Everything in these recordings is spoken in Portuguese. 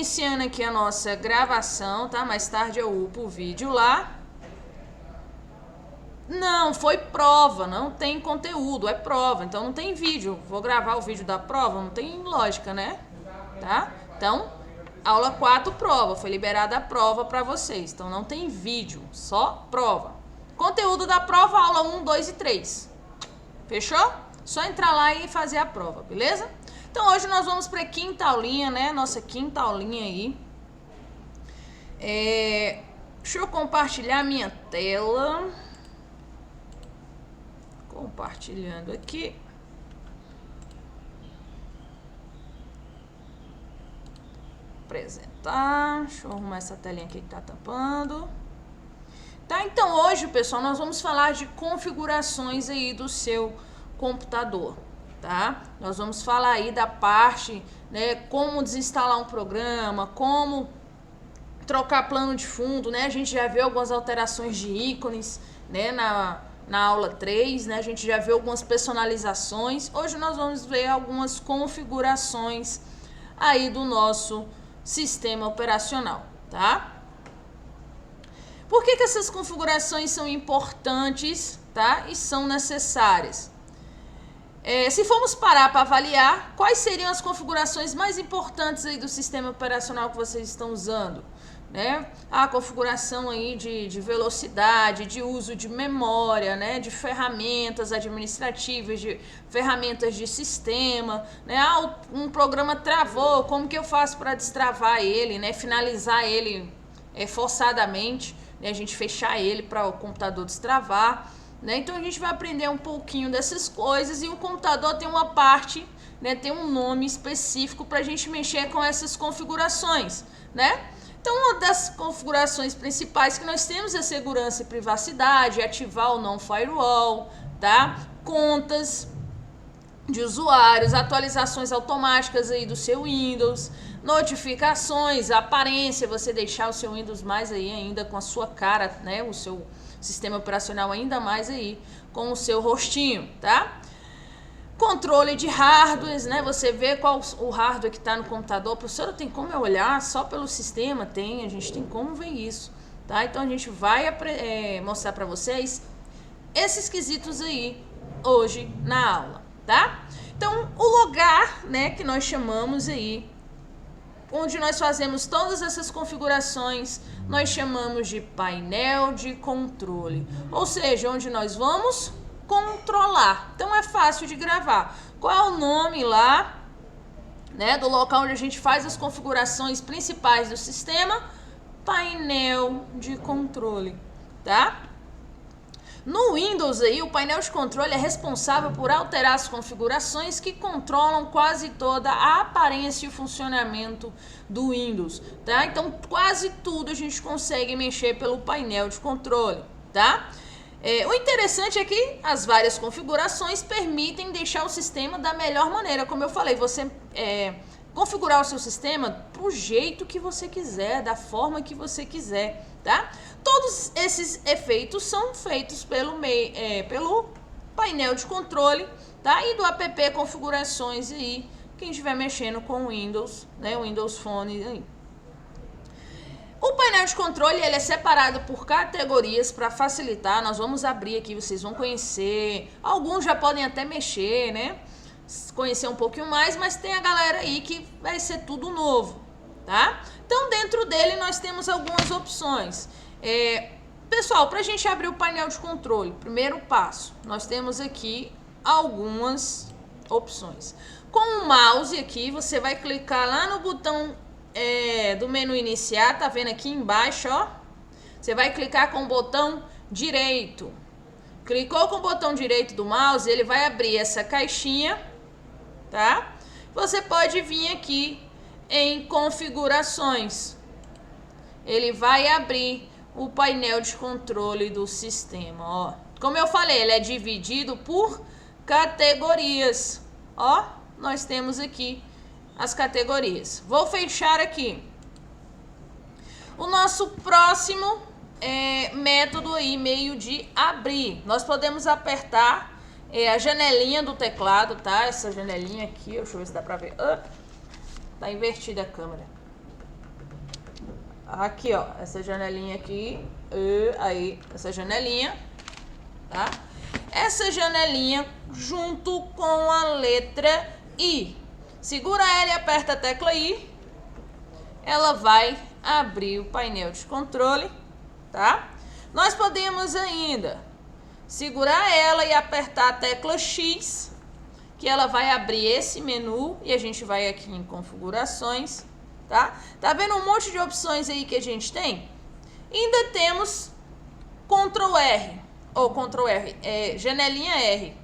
iniciando aqui a nossa gravação, tá? Mais tarde eu upo o vídeo lá. Não, foi prova, não tem conteúdo, é prova, então não tem vídeo. Vou gravar o vídeo da prova, não tem lógica, né? Tá? Então, aula 4, prova, foi liberada a prova para vocês, então não tem vídeo, só prova. Conteúdo da prova, aula 1, 2 e 3. Fechou? Só entrar lá e fazer a prova, beleza? Então hoje nós vamos para a quinta aulinha, né? Nossa quinta aulinha aí. Deixa eu compartilhar minha tela. Compartilhando aqui. Apresentar. Deixa eu arrumar essa telinha aqui que tá tampando. Tá, então hoje, pessoal, nós vamos falar de configurações aí do seu computador, tá? Nós vamos falar aí da parte, né, como desinstalar um programa, como trocar plano de fundo, né? A gente já viu algumas alterações de ícones, né, na aula 3, né? A gente já viu algumas personalizações. Hoje nós vamos ver algumas configurações aí do nosso sistema operacional, tá? Por que essas configurações são importantes, tá? E são necessárias? Se formos parar para avaliar, quais seriam as configurações mais importantes aí do sistema operacional que vocês estão usando? Né? A configuração aí de velocidade, de uso de memória, né? De ferramentas administrativas, de ferramentas de sistema, né? Um programa travou, como que eu faço para destravar ele, né? Finalizar ele forçadamente, né? A gente fechar ele para o computador destravar, né? Então a gente vai aprender um pouquinho dessas coisas e o computador tem uma parte, né? Tem um nome específico para a gente mexer com essas configurações, né? Então, uma das configurações principais que nós temos é segurança e privacidade, ativar ou não firewall, tá? Contas de usuários, atualizações automáticas aí do seu Windows, notificações, aparência, você deixar o seu Windows mais aí ainda com a sua cara, né? O seu sistema operacional ainda mais aí com o seu rostinho, tá? Controle de hardwares, né? Você vê qual o hardware que está no computador. Professora, tem como eu olhar só pelo sistema? Tem, a gente tem como ver isso, tá? Então a gente vai mostrar para vocês esses quesitos aí hoje na aula, tá? Então o lugar, né, que nós chamamos aí, onde nós fazemos todas essas configurações, nós chamamos de painel de controle, ou seja, onde nós vamos controlar. Então é fácil de gravar. Qual é o nome lá, né, do local onde a gente faz as configurações principais do sistema? Painel de controle, tá? No Windows aí, o painel de controle é responsável por alterar as configurações que controlam quase toda a aparência e o funcionamento do Windows, tá? Então, quase tudo a gente consegue mexer pelo painel de controle, tá? O interessante é que as várias configurações permitem deixar o sistema da melhor maneira. Como eu falei, você configurar o seu sistema pro jeito que você quiser, da forma que você quiser, tá? Todos esses efeitos são feitos pelo painel de controle, tá? E do app configurações aí, quem estiver mexendo com o Windows, né? O Windows Phone aí. O painel de controle ele é separado por categorias para facilitar. Nós vamos abrir aqui, vocês vão conhecer. Alguns já podem até mexer, né? Conhecer um pouquinho mais, mas tem a galera aí que vai ser tudo novo, tá? Então, dentro dele nós temos algumas opções. Pessoal, para a gente abrir o painel de controle, primeiro passo, nós temos aqui algumas opções. Com o mouse aqui, você vai clicar lá no botão do menu iniciar, tá vendo aqui embaixo, ó? Você vai clicar com o botão direito. Clicou com o botão direito do mouse, ele vai abrir essa caixinha, tá? Você pode vir aqui em configurações. Ele vai abrir o painel de controle do sistema, ó. Como eu falei, ele é dividido por categorias, ó. Nós temos aqui as categorias. Vou fechar aqui. O nosso próximo método aí, meio de abrir. Nós podemos apertar a janelinha do teclado, tá? Essa janelinha aqui, deixa eu ver se dá pra ver. Tá invertida a câmera. Aqui, ó, essa janelinha aqui, aí, essa janelinha, tá? Essa janelinha junto com a letra I. Segura ela e aperta a tecla I. Ela vai abrir o painel de controle, tá? Nós podemos ainda segurar ela e apertar a tecla X, que ela vai abrir esse menu e a gente vai aqui em configurações, tá? Tá vendo um monte de opções aí que a gente tem? Ainda temos Ctrl R, ou Ctrl R, janelinha R.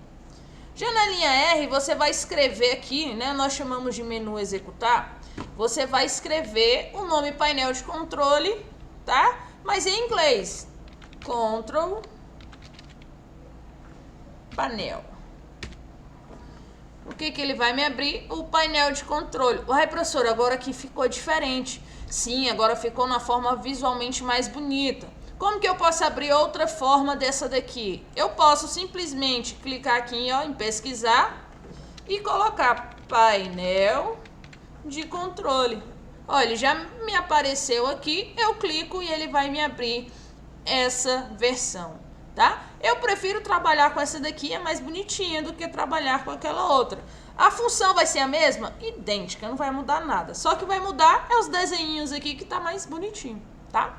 Janelinha R, você vai escrever aqui, né? Nós chamamos de menu executar. Você vai escrever o nome painel de controle, tá? Mas em inglês. Control Panel. O que ele vai me abrir? O painel de controle. Uai, professor, agora aqui ficou diferente. Sim, agora ficou na forma visualmente mais bonita. Como que eu posso abrir outra forma dessa daqui? Eu posso simplesmente clicar aqui, ó, em pesquisar e colocar painel de controle. Olha, ele já me apareceu aqui, eu clico e ele vai me abrir essa versão, tá? Eu prefiro trabalhar com essa daqui, é mais bonitinha do que trabalhar com aquela outra. A função vai ser a mesma? Idêntica, não vai mudar nada. Só que vai mudar é os desenhinhos aqui que tá mais bonitinho, tá?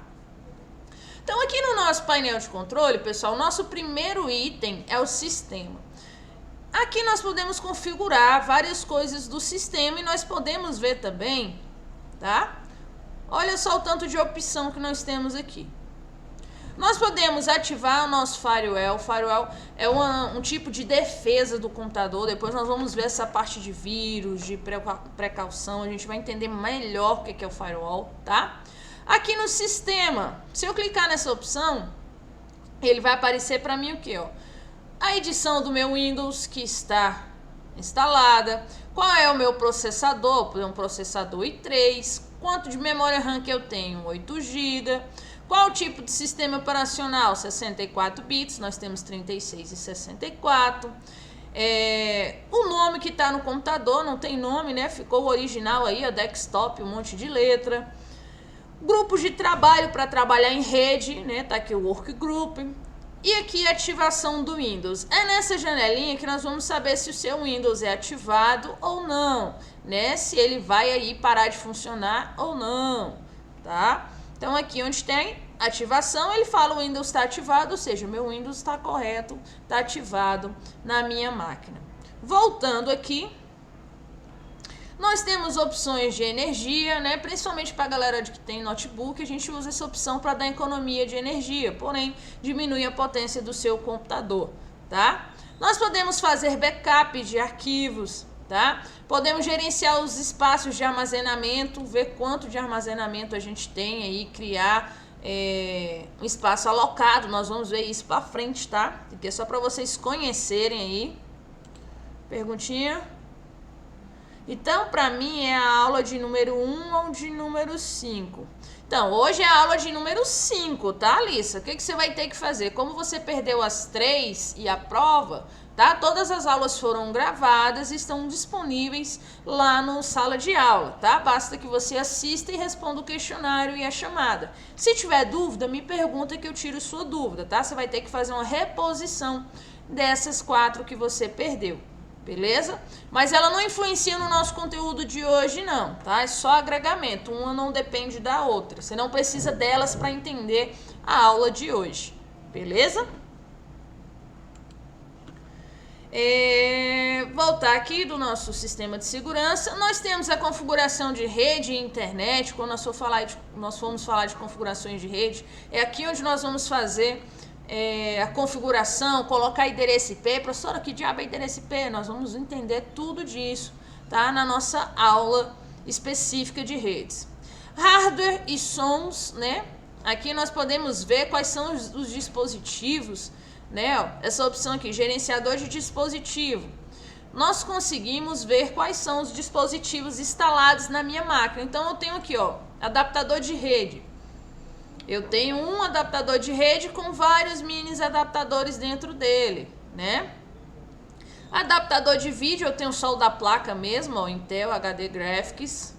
Então aqui no nosso painel de controle, pessoal, o nosso primeiro item é o sistema. Aqui nós podemos configurar várias coisas do sistema e nós podemos ver também, tá? Olha só o tanto de opção que nós temos aqui. Nós podemos ativar o nosso firewall. O firewall é um tipo de defesa do computador. Depois nós vamos ver essa parte de vírus, de precaução. A gente vai entender melhor o que é o firewall, tá? Aqui no sistema, se eu clicar nessa opção, ele vai aparecer para mim o que, ó? A edição do meu Windows que está instalada, qual é o meu processador, um processador i3, quanto de memória RAM que eu tenho, 8 GB, qual o tipo de sistema operacional, 64 bits, nós temos 36 e 64, o nome que está no computador, não tem nome, né, ficou o original aí, a desktop, um monte de letra, grupos de trabalho para trabalhar em rede, né, tá aqui o workgroup. E aqui a ativação do Windows. É nessa janelinha que nós vamos saber se o seu Windows é ativado ou não, né? Se ele vai aí parar de funcionar ou não, tá? Então aqui onde tem ativação, ele fala o Windows está ativado, ou seja, o meu Windows está correto, está ativado na minha máquina. Voltando aqui, nós temos opções de energia, né? Principalmente para a galera que tem notebook, a gente usa essa opção para dar economia de energia, porém diminui a potência do seu computador, tá? Nós podemos fazer backup de arquivos, tá? Podemos gerenciar os espaços de armazenamento, ver quanto de armazenamento a gente tem aí, criar um espaço alocado. Nós vamos ver isso para frente, tá? Aqui é só para vocês conhecerem aí. Perguntinha? Então, para mim, é a aula de número 1 ou de número 5. Então, hoje é a aula de número 5, tá, Alissa? O que você vai ter que fazer? Como você perdeu as 3 e a prova, tá? Todas as aulas foram gravadas e estão disponíveis lá no sala de aula, tá? Basta que você assista e responda o questionário e a chamada. Se tiver dúvida, me pergunta que eu tiro sua dúvida, tá? Você vai ter que fazer uma reposição dessas 4 que você perdeu. Beleza? Mas ela não influencia no nosso conteúdo de hoje não, tá? É só agregamento, uma não depende da outra. Você não precisa delas para entender a aula de hoje, beleza? Voltar aqui do nosso sistema de segurança, nós temos a configuração de rede e internet. Quando nós formos falar de configurações de rede, é aqui onde nós vamos fazer a configuração, colocar endereço IP. Professora, que diabo é endereço IP? Nós vamos entender tudo disso, tá? Na nossa aula específica de redes. Hardware e sons, né? Aqui nós podemos ver quais são os dispositivos, né? Ó, essa opção aqui, gerenciador de dispositivo. Nós conseguimos ver quais são os dispositivos instalados na minha máquina. Então eu tenho aqui, ó, adaptador de rede. Eu tenho um adaptador de rede com vários mini adaptadores dentro dele, né? Adaptador de vídeo, eu tenho só o da placa mesmo, ó, Intel HD Graphics.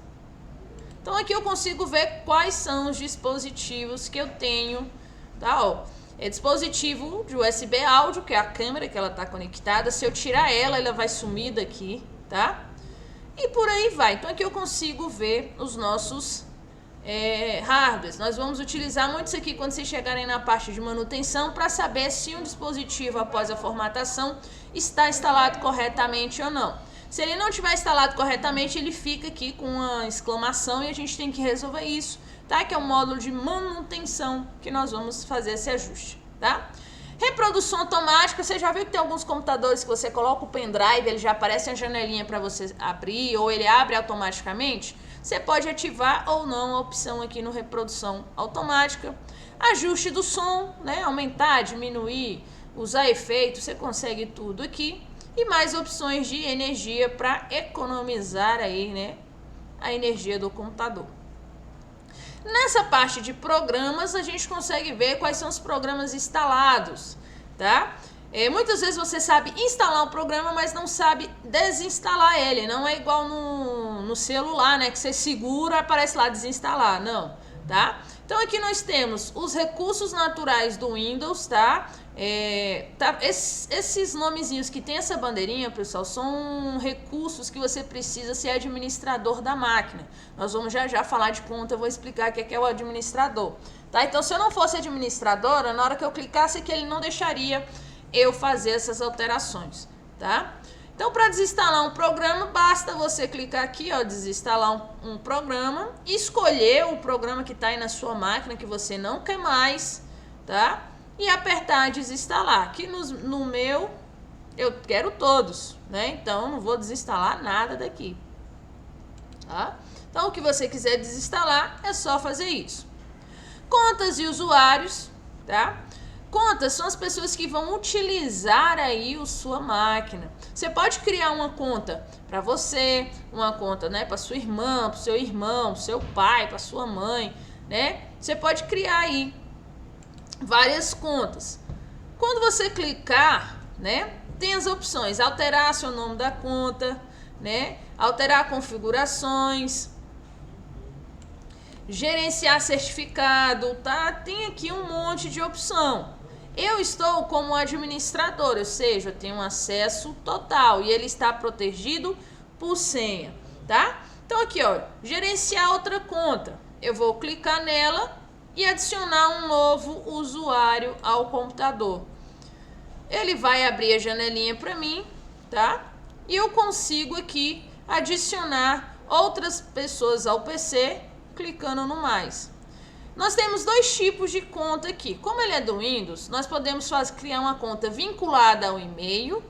Então aqui eu consigo ver quais são os dispositivos que eu tenho, tá? Ó, é dispositivo de USB áudio, que é a câmera que ela está conectada. Se eu tirar ela, ela vai sumir daqui, tá? E por aí vai. Então aqui eu consigo ver os nossos hardwares. Nós vamos utilizar muito isso aqui quando vocês chegarem na parte de manutenção para saber se um dispositivo após a formatação está instalado corretamente ou não. Se ele não estiver instalado corretamente, ele fica aqui com uma exclamação e a gente tem que resolver isso, tá? Que é o módulo de manutenção que nós vamos fazer esse ajuste, tá? Reprodução automática, você já viu que tem alguns computadores que você coloca o pendrive, ele já aparece a janelinha para você abrir, ou ele abre automaticamente? Você pode ativar ou não a opção aqui no reprodução automática. Ajuste do som, né? Aumentar, diminuir, usar efeito, você consegue tudo aqui. E mais opções de energia para economizar aí, né, a energia do computador. Nessa parte de programas, a gente consegue ver quais são os programas instalados, tá? Muitas vezes você sabe instalar um programa, mas não sabe desinstalar ele. Não é igual no celular, né? Que você segura, aparece lá desinstalar. Não, tá? Então aqui nós temos os recursos naturais do Windows, tá? Esses nomezinhos que tem essa bandeirinha, pessoal, são recursos que você precisa ser administrador da máquina. Nós vamos já falar de conta, eu vou explicar o que é o administrador, tá? Então, se eu não fosse administradora, na hora que eu clicasse aqui, ele não deixaria eu fazer essas alterações, tá? Então, para desinstalar um programa, basta você clicar aqui, ó, desinstalar um programa, escolher o programa que está aí na sua máquina, que você não quer mais, tá? E apertar desinstalar. Aqui no meu, eu quero todos, né? Então, não vou desinstalar nada daqui, tá? Então, o que você quiser desinstalar, é só fazer isso. Contas e usuários, tá? Contas são as pessoas que vão utilizar aí a sua máquina. Você pode criar uma conta para você, uma conta, né, para sua irmã, para o seu irmão, seu pai, para sua mãe, né? Você pode criar aí várias contas. Quando você clicar, né, tem as opções: alterar seu nome da conta, né, alterar configurações, gerenciar certificado, tá? Tem aqui um monte de opção. Eu estou como administrador, ou seja, eu tenho acesso total e ele está protegido por senha, tá? Então aqui, ó, gerenciar outra conta. Eu vou clicar nela e adicionar um novo usuário ao computador. Ele vai abrir a janelinha para mim, tá? E eu consigo aqui adicionar outras pessoas ao PC clicando no mais. Nós temos dois tipos de conta aqui. Como ele é do Windows, nós podemos criar uma conta vinculada ao e-mail,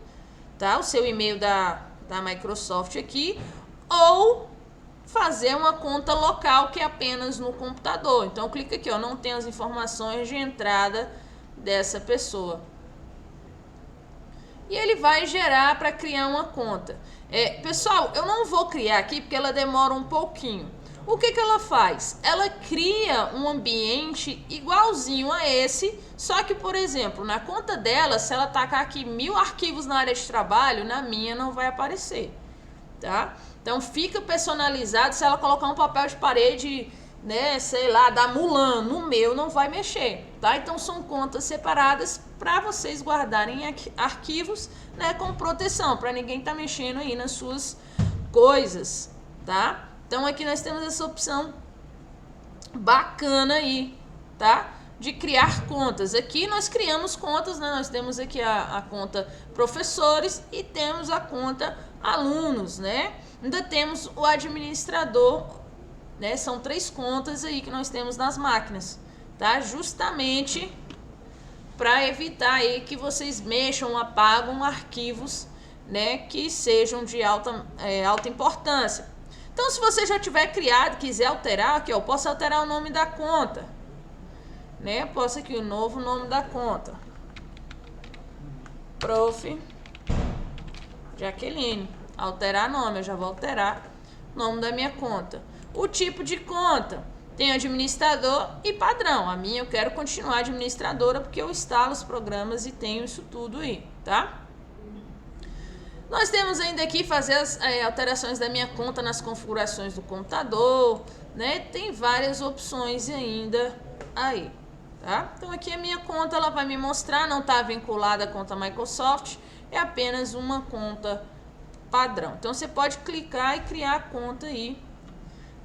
tá? O seu e-mail da Microsoft aqui, ou fazer uma conta local que é apenas no computador. Então clica aqui, ó, não tem as informações de entrada dessa pessoa. E ele vai gerar para criar uma conta. Pessoal, eu não vou criar aqui porque ela demora um pouquinho. O que ela faz? Ela cria um ambiente igualzinho a esse, só que, por exemplo, na conta dela, se ela tacar aqui 1000 arquivos na área de trabalho, na minha não vai aparecer, tá? Então fica personalizado. Se ela colocar um papel de parede, né, sei lá, da Mulan, no meu não vai mexer, tá? Então são contas separadas para vocês guardarem arquivos, né, com proteção, para ninguém tá mexendo aí nas suas coisas, tá? Então aqui nós temos essa opção bacana aí, tá? De criar contas. Aqui nós criamos contas, né? Nós temos aqui a conta professores e temos a conta alunos, né? Ainda temos o administrador, né? São 3 contas aí que nós temos nas máquinas, tá? Justamente para evitar aí que vocês mexam, apagam arquivos, né? Que sejam de alta importância. Então, se você já tiver criado, quiser alterar, aqui, ó, eu posso alterar o nome da conta, né? Posso aqui o novo nome da conta. Prof. Jaqueline. Alterar nome, eu já vou alterar o nome da minha conta. O tipo de conta, tem administrador e padrão. A minha eu quero continuar administradora porque eu instalo os programas e tenho isso tudo aí, tá? Nós temos ainda aqui fazer as alterações da minha conta nas configurações do computador, né? Tem várias opções ainda aí, tá? Então aqui a minha conta, ela vai me mostrar, não está vinculada à conta Microsoft, é apenas uma conta padrão. Então você pode clicar e criar a conta aí,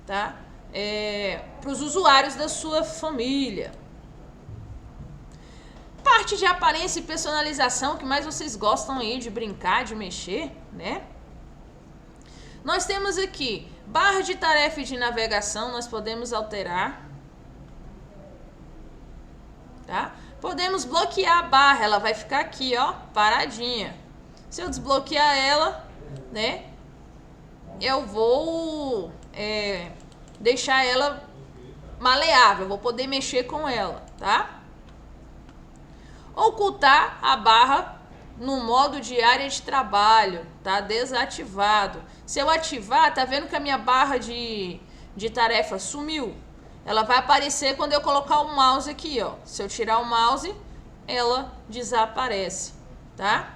tá? Para os usuários da sua família. Parte de aparência e personalização, que mais vocês gostam aí de brincar, de mexer, né? Nós temos aqui barra de tarefa e de navegação, nós podemos alterar, tá? Podemos bloquear a barra, ela vai ficar aqui, ó, paradinha. Se eu desbloquear ela, né, eu vou deixar ela maleável, vou poder mexer com ela, tá? Ocultar a barra no modo de área de trabalho, tá desativado. Se eu ativar, tá vendo que a minha barra de tarefa sumiu? Ela vai aparecer quando eu colocar o mouse aqui, ó. Se eu tirar o mouse, ela desaparece, tá?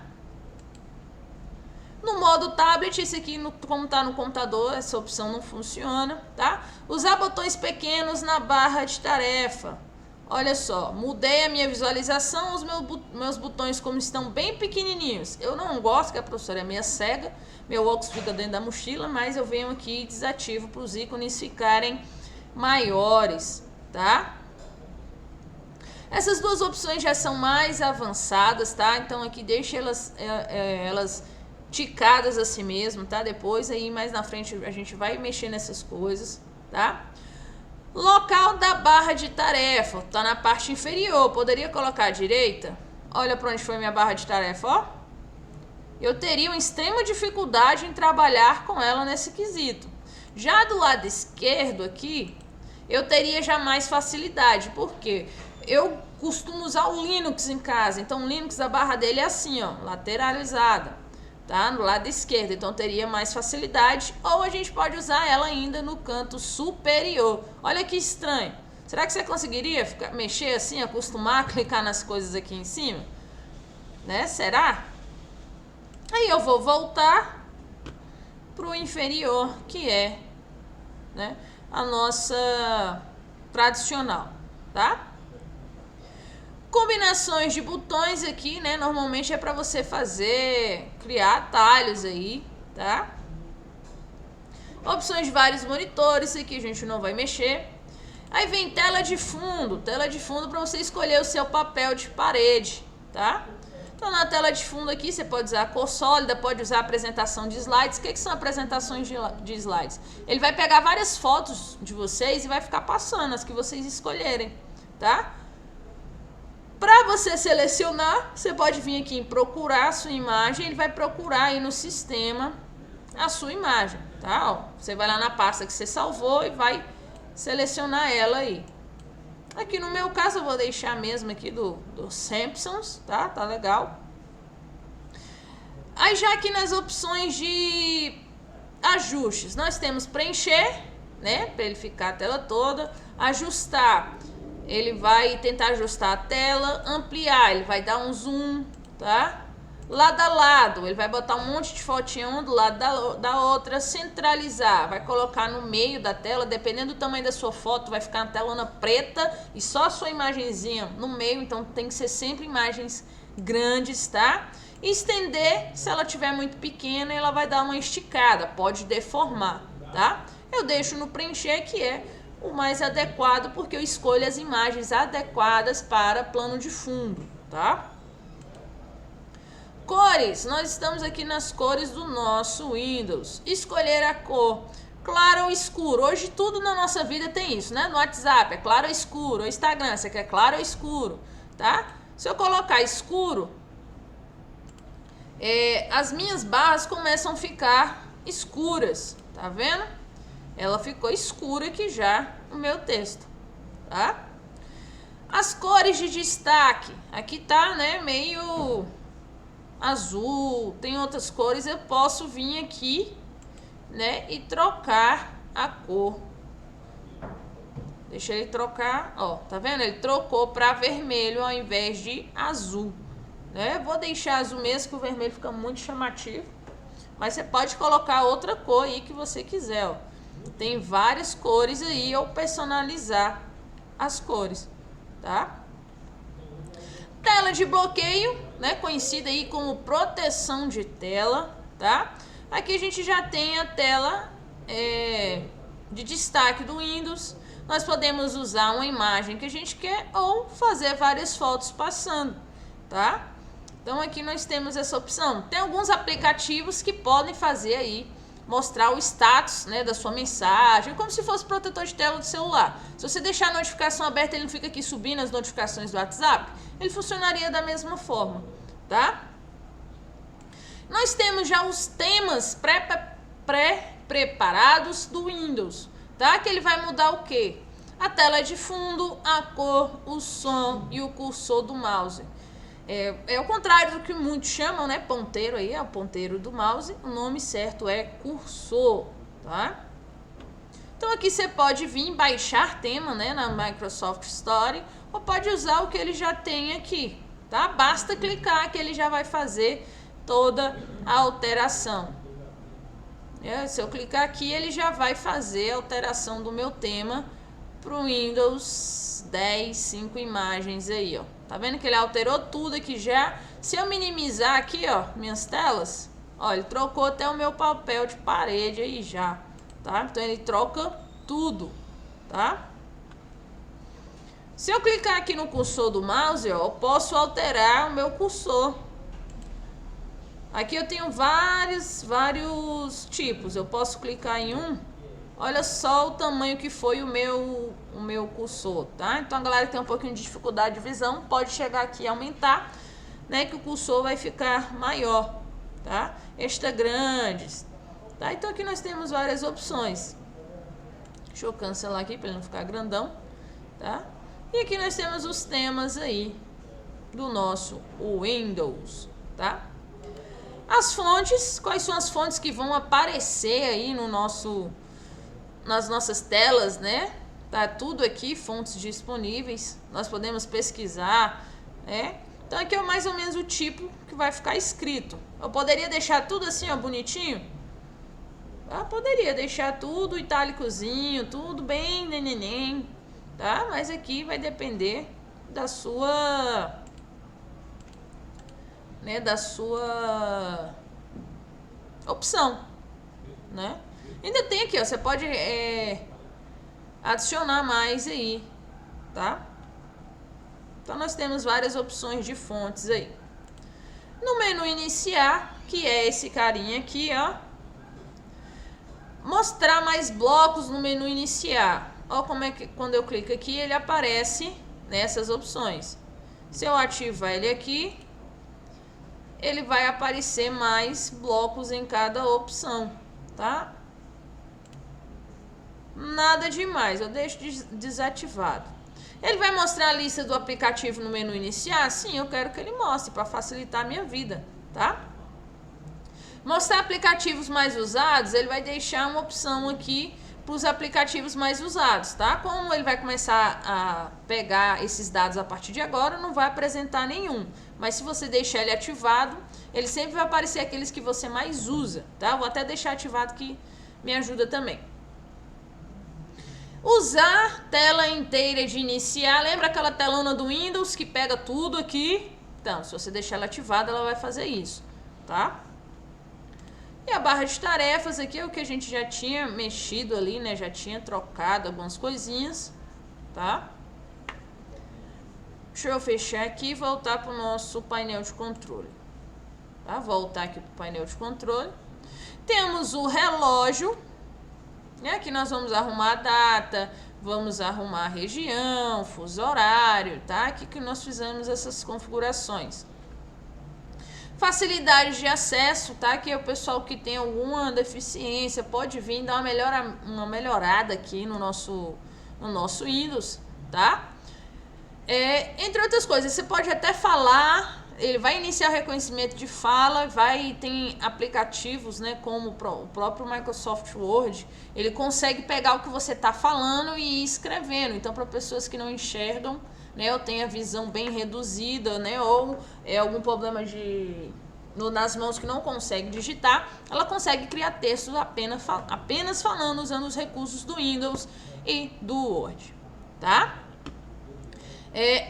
No modo tablet, esse aqui, como tá no computador, essa opção não funciona, tá? Usar botões pequenos na barra de tarefa. Olha só, mudei a minha visualização, os meus botões como estão bem pequenininhos. Eu não gosto, que a professora é meio cega, meu óculos fica dentro da mochila, mas eu venho aqui e desativo para os ícones ficarem maiores, tá? Essas duas opções já são mais avançadas, tá? Então aqui deixa elas ticadas assim mesmo, tá? Depois aí mais na frente a gente vai mexer nessas coisas, tá? Local da barra de tarefa, tá na parte inferior, poderia colocar à direita? Olha para onde foi minha barra de tarefa, ó. Eu teria uma extrema dificuldade em trabalhar com ela nesse quesito. Já do lado esquerdo aqui, eu teria já mais facilidade, porque eu costumo usar o Linux em casa, então o Linux, a barra dele é assim, ó, lateralizada. Tá? No lado esquerdo, então teria mais facilidade, ou a gente pode usar ela ainda no canto superior. Olha que estranho. Será que você conseguiria mexer assim, acostumar a clicar nas coisas aqui em cima? Né? Será? Aí eu vou voltar para o inferior, que é, né, a nossa tradicional, tá? Combinações de botões aqui, né? Normalmente é para você criar atalhos aí, tá? Opções de vários monitores, aqui a gente não vai mexer. Aí vem tela de fundo para você escolher o seu papel de parede, tá? Então na tela de fundo aqui você pode usar a cor sólida, pode usar a apresentação de slides. O que são apresentações de slides? Ele vai pegar várias fotos de vocês e vai ficar passando as que vocês escolherem, tá? Para você selecionar, você pode vir aqui em procurar a sua imagem, ele vai procurar aí no sistema a sua imagem, tá? Ó, você vai lá na pasta que você salvou e vai selecionar ela aí. Aqui no meu caso eu vou deixar mesmo aqui do Simpsons, tá? Tá legal. Aí já aqui nas opções de ajustes, nós temos preencher, né? Para ele ficar a tela toda, ajustar. Ele vai tentar ajustar a tela, ampliar, ele vai dar um zoom, tá? Lado a lado, ele vai botar um monte de fotinha um do lado da outra, centralizar, vai colocar no meio da tela, dependendo do tamanho da sua foto, vai ficar uma telona preta e só a sua imagenzinha no meio, então tem que ser sempre imagens grandes, tá? Estender, se ela tiver muito pequena, ela vai dar uma esticada, pode deformar, tá? Eu deixo no preencher, que é o mais adequado, porque eu escolho as imagens adequadas para plano de fundo, tá? Cores, nós estamos aqui nas cores do nosso Windows. Escolher a cor, claro ou escuro. Hoje tudo na nossa vida tem isso, né? No WhatsApp é claro ou escuro, no Instagram você quer claro ou escuro, tá? Se eu colocar escuro, as minhas barras começam a ficar escuras, tá vendo? Ela ficou escura aqui já no meu texto, tá? As cores de destaque, aqui tá, né, meio azul, tem outras cores, eu posso vir aqui, né, e trocar a cor. Deixa ele trocar, ó, tá vendo? Ele trocou para vermelho ao invés de azul, né? Vou deixar azul mesmo, que o vermelho fica muito chamativo, mas você pode colocar outra cor aí que você quiser, ó. Tem várias cores aí, ou personalizar as cores, tá? Tela de bloqueio, né, conhecida aí como proteção de tela, tá? Aqui a gente já tem a tela de destaque do Windows. Nós podemos usar uma imagem que a gente quer ou fazer várias fotos passando, tá? Então aqui nós temos essa opção. Tem alguns aplicativos que podem fazer aí, mostrar o status, né, da sua mensagem, como se fosse protetor de tela do celular. Se você deixar a notificação aberta, ele não fica aqui subindo as notificações do WhatsApp, ele funcionaria da mesma forma, tá? Nós temos já os temas pré-preparados do Windows, tá? Que ele vai mudar o quê? A tela de fundo, a cor, o som e o cursor do mouse. É o contrário do que muitos chamam, né? Ponteiro aí, é o ponteiro do mouse. O nome certo é cursor, tá? Então aqui você pode vir baixar tema, né, na Microsoft Store, ou pode usar o que ele já tem aqui, tá? Basta clicar que ele já vai fazer toda a alteração. Se eu clicar aqui, ele já vai fazer a alteração do meu tema para o Windows 10, 5 imagens aí, ó. Tá vendo que ele alterou tudo aqui já? Se eu minimizar aqui, ó, minhas telas, ó, ele trocou até o meu papel de parede aí já, tá? Então ele troca tudo, tá? Se eu clicar aqui no cursor do mouse, ó, eu posso alterar o meu cursor. Aqui eu tenho vários tipos. Eu posso clicar em um. Olha só o tamanho que foi o meu cursor, tá? Então a galera que tem um pouquinho de dificuldade de visão pode chegar aqui e aumentar, né? Que o cursor vai ficar maior, tá? Extra grandes, tá? Então aqui nós temos várias opções. Deixa eu cancelar aqui para ele não ficar grandão, tá? E aqui nós temos os temas aí do nosso Windows, tá? As fontes, quais são as fontes que vão aparecer aí nas nossas telas, né? Tá tudo aqui, fontes disponíveis. Nós podemos pesquisar, né? Então aqui é mais ou menos o tipo que vai ficar escrito. Eu poderia deixar tudo assim, ó, bonitinho? Eu poderia deixar tudo itálicozinho, tudo bem neném, tá? Mas aqui vai depender da sua, né, da sua opção, né? Ainda tem aqui, ó, você pode adicionar mais aí, tá? Então nós temos várias opções de fontes aí. No menu iniciar, que é esse carinha aqui, ó, mostrar mais blocos no menu iniciar. Ó como é que quando eu clico aqui, ele aparece nessas opções. Se eu ativar ele aqui, ele vai aparecer mais blocos em cada opção, tá? Nada demais, eu deixo desativado. Ele vai mostrar a lista do aplicativo no menu iniciar? Sim, eu quero que ele mostre para facilitar a minha vida, tá? Mostrar aplicativos mais usados, ele vai deixar uma opção aqui para os aplicativos mais usados, tá? Como ele vai começar a pegar esses dados a partir de agora, não vai apresentar nenhum. Mas se você deixar ele ativado, ele sempre vai aparecer aqueles que você mais usa, tá? Vou até deixar ativado que me ajuda também. Usar tela inteira de iniciar. Lembra aquela telona do Windows que pega tudo aqui? Então, se você deixar ela ativada, ela vai fazer isso, tá? E a barra de tarefas aqui é o que a gente já tinha mexido ali, né? Já tinha trocado algumas coisinhas, tá? Deixa eu fechar aqui e voltar para o nosso painel de controle. Tá? Voltar aqui para o painel de controle. Temos o relógio. Aqui nós vamos arrumar a data, vamos arrumar a região, fuso horário, tá? Aqui que nós fizemos essas configurações. Facilidade de acesso, tá? Que é o pessoal que tem alguma deficiência pode vir dar uma melhorada aqui no nosso Windows, tá? Entre outras coisas, você pode até falar. Ele vai iniciar o reconhecimento de fala, tem aplicativos, né, como o próprio Microsoft Word, ele consegue pegar o que você está falando e ir escrevendo. Então, para pessoas que não enxergam, né, ou tem a visão bem reduzida, né, ou algum problema de nas mãos que não consegue digitar, ela consegue criar textos apenas falando, usando os recursos do Windows e do Word, tá?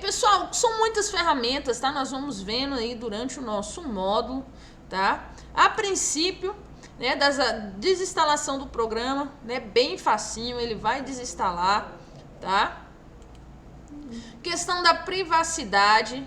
Pessoal, são muitas ferramentas, tá? Nós vamos vendo aí durante o nosso módulo, tá? A princípio, né, da desinstalação do programa, né, bem facinho, ele vai desinstalar, tá? Questão da privacidade,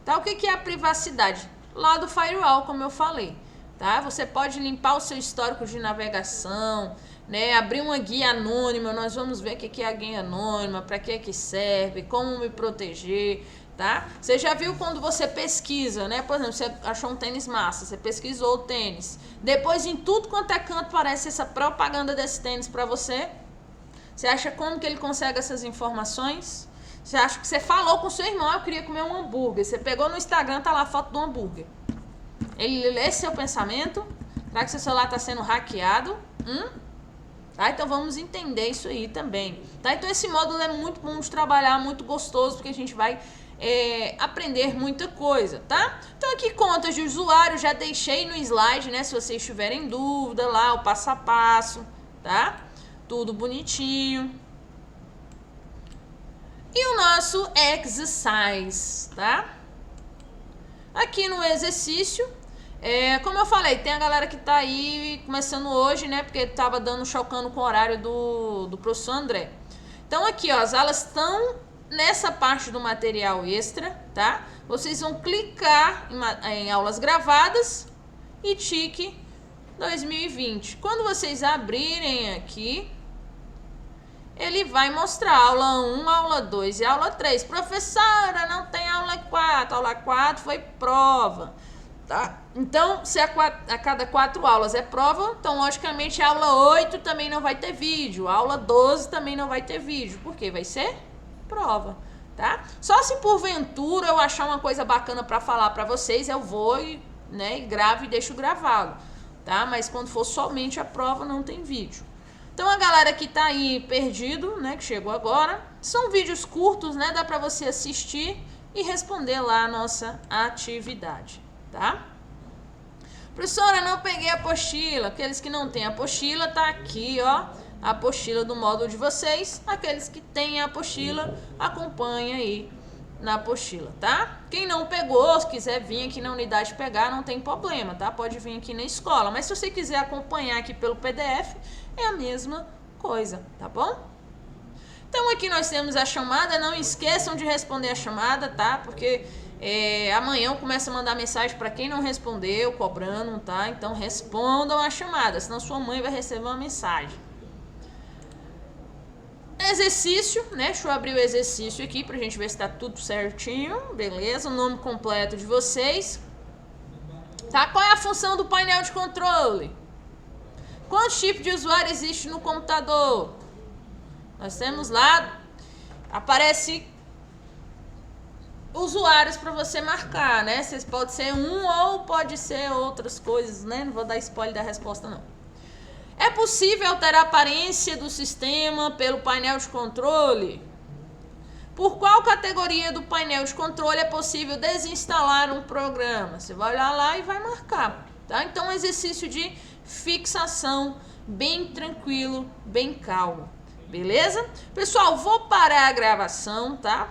tá? O que é a privacidade? Lá do firewall, como eu falei, tá? Você pode limpar o seu histórico de navegação, né? Abrir uma guia anônima, nós vamos ver o que é a guia anônima, para que serve, como me proteger, tá? Você já viu quando você pesquisa, né? Por exemplo, você achou um tênis massa, você pesquisou o tênis, depois em tudo quanto é canto aparece essa propaganda desse tênis para você. Você acha como que ele consegue essas informações? Você acha que você falou com seu irmão, eu queria comer um hambúrguer. Você pegou no Instagram, tá lá a foto do hambúrguer. Ele lê seu pensamento? Será que seu celular está sendo hackeado? Tá? Então vamos entender isso aí também. Tá? Então esse módulo é muito bom de trabalhar, muito gostoso, porque a gente vai aprender muita coisa, tá? Então aqui contas de usuário, já deixei no slide, né? Se vocês tiverem dúvida lá, o passo a passo, tá? Tudo bonitinho. E o nosso exercise, tá? Aqui no exercício, como eu falei, tem a galera que tá aí começando hoje, né? Porque tava chocando com o horário do professor André. Então aqui, ó, as aulas estão nessa parte do material extra, tá? Vocês vão clicar em aulas gravadas e tique 2020. Quando vocês abrirem aqui, ele vai mostrar aula 1, aula 2 e aula 3. Professora, não tem aula 4. Aula 4 foi prova, tá? Então, se a cada 4 aulas é prova, então, logicamente, a aula 8 também não vai ter vídeo. A aula 12 também não vai ter vídeo. Por quê? Vai ser prova, tá? Só se porventura eu achar uma coisa bacana para falar para vocês, eu vou e gravo e deixo gravado, tá? Mas quando for somente a prova, não tem vídeo. Então a galera que tá aí perdido, né, que chegou agora, são vídeos curtos, né, dá para você assistir e responder lá a nossa atividade, tá? Professora, não peguei a apostila. Aqueles que não têm a apostila, tá aqui, ó, a apostila do módulo de vocês. Aqueles que têm a apostila, acompanha aí na apostila, tá? Quem não pegou, se quiser vir aqui na unidade pegar, não tem problema, tá? Pode vir aqui na escola, mas se você quiser acompanhar aqui pelo PDF, é a mesma coisa, tá bom? Então aqui nós temos a chamada, não esqueçam de responder a chamada, tá? Porque amanhã eu começo a mandar mensagem para quem não respondeu, cobrando, tá? Então respondam a chamada, senão sua mãe vai receber uma mensagem. Exercício, né? Deixa eu abrir o exercício aqui pra gente ver se tá tudo certinho, beleza? O nome completo de vocês. Tá? Qual é a função do painel de controle? Quantos tipos de usuário existe no computador? Nós temos lá, aparece usuários para você marcar, né? Pode ser um ou pode ser outras coisas, né? Não vou dar spoiler da resposta, não. É possível alterar a aparência do sistema pelo painel de controle? Por qual categoria do painel de controle é possível desinstalar um programa? Você vai olhar lá e vai marcar, tá? Então, um exercício de fixação bem tranquilo, bem calmo, beleza? Pessoal, vou parar a gravação, tá?